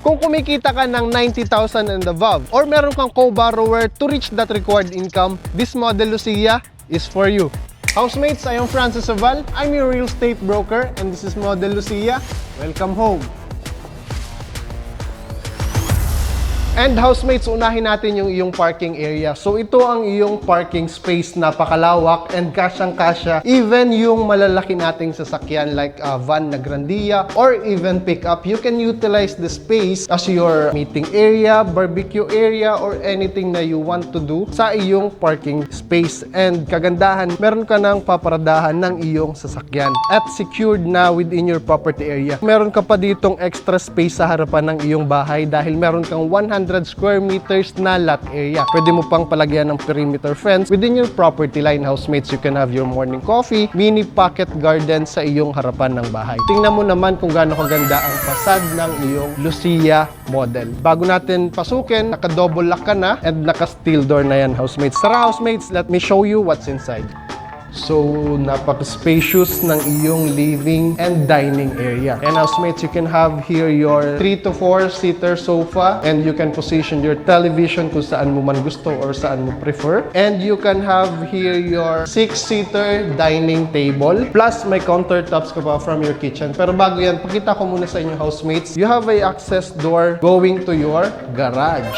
Kung kumikita ka ng 90,000 and above or meron kang co-borrower to reach that required income, this model Lucia is for you. Housemates, I am Francis Aval. I'm your real estate broker and this is Model Lucia. Welcome home. And housemates, unahin natin yung iyong parking area. So ito ang iyong parking space, napakalawak and kasyang-kasya. Even yung malalaki nating sasakyan like van na Grandia or even pickup, you can utilize the space as your meeting area, barbecue area, or anything na you want to do sa iyong parking space. And kagandahan, meron ka ng paparadahan ng iyong sasakyan at secured na within your property area. Meron ka pa ditong extra space sa harapan ng iyong bahay dahil meron kang 100 square meters na lot area. Pwede mo pang palagyan ng perimeter fence within your property line. Housemates, you can have your morning coffee, mini pocket garden sa iyong harapan ng bahay. Tingnan mo naman kung gaano kaganda ang fasad ng iyong Lucia model. Bago natin pasukin, naka-double lock ka na and naka-steel door na yan, housemates. Tara housemates, let me show you what's inside. So, napaka-spacious ng iyong living and dining area. And housemates, you can have here your 3 to 4 seater sofa and you can position your television kung saan mo man gusto or saan mo prefer. And you can have here your 6-seater dining table. Plus, may countertops ka pa from your kitchen. Pero bago yan, pakita ko muna sa inyo housemates, you have a access door going to your garage.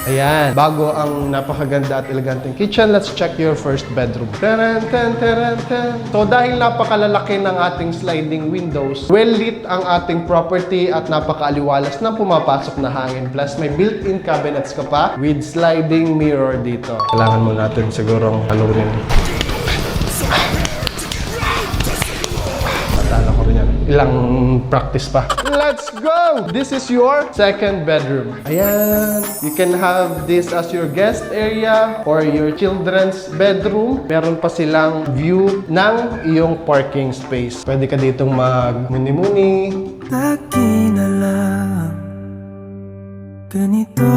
Ayan, bago ang napakaganda at eleganteng kitchen, let's check your first bedroom. Taran, tan, taran, tan. So dahil napakalalaki ng ating sliding windows, well-lit ang ating property at napakaaliwalas ng pumapasok na hangin. Plus may built-in cabinets ka pa with sliding mirror dito. Kailangan mo natin sigurong rin. Matala ko rin yan. Ilang practice pa. Let's go! This is your second bedroom. Ayan. You can have this as your guest area or your children's bedroom. Meron pa silang view ng iyong parking space. Pwede ka ditong mag-muni-muni. Lagi na lang ganito.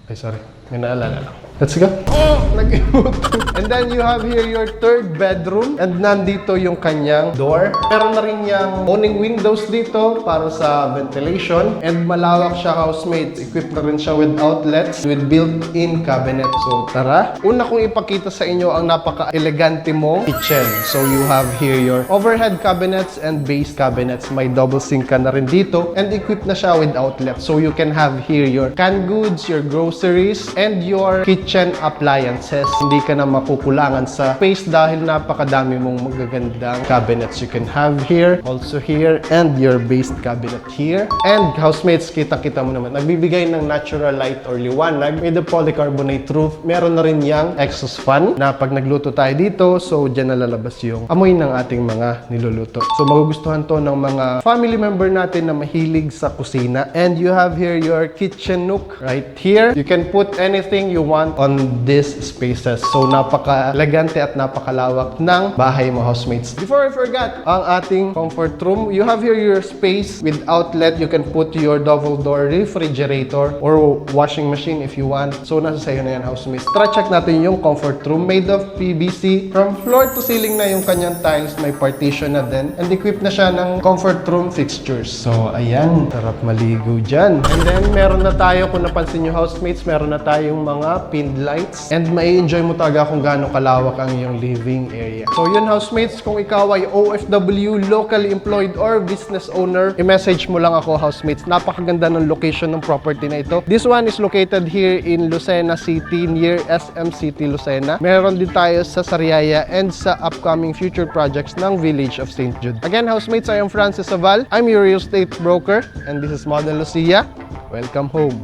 Ay, sorry. May naalala lang. Let's go. Oh! Nag-emote. And then you have here your third bedroom. And nandito yung kanyang door. Meron na rin yung awning windows dito para sa ventilation. And malawak siya, housemates. Equipped na rin siya with outlets with built-in cabinet. So tara. Una kong ipakita sa inyo ang napaka-elegante mong kitchen. So you have here your overhead cabinets and base cabinets. May double sink ka na rin dito. And equipped na siya with outlets. So you can have here your canned goods, your groceries, and your kitchen appliances. Hindi ka na makukulangan sa space dahil napakadami mong magagandang cabinets you can have here, also here, and your based cabinet here. And housemates, kita-kita mo naman, nagbibigay ng natural light or liwanag with the polycarbonate roof. Meron na rin yung exhaust fan na pag nagluto tayo dito, so dyan nalalabas yung amoy ng ating mga niluluto. So magugustuhan to ng mga family member natin na mahilig sa kusina. And you have here your kitchen nook right here. You can put anything you want on these spaces. So napaka-elegante at napakalawak ng bahay mo, housemates. Before I forgot, ang ating comfort room, you have here your space with outlet. You can put your double door refrigerator or washing machine if you want. So nasa sayo na yan, housemates. Tara check natin yung comfort room made of PVC. From floor to ceiling na yung kanyang tiles. May partition na din. And equipped na siya ng comfort room fixtures. So ayan, sarap maligo dyan. And then meron na tayo, kung napansin nyo housemates, meron na tayong mga pinned lights. And may enjoy mo talaga kung gaano kalawak ang iyong living area. So yun housemates, kung ikaw ay OFW, locally employed or business owner, i-message mo lang ako housemates. Napakaganda ng location ng property na ito. This one is located here in Lucena City near SM City, Lucena. Meron din tayo sa Sariaya and sa upcoming future projects ng Village of St. Jude. Again housemates, I am Francis Aval. I'm your real estate broker and this is Model Lucia. Welcome home.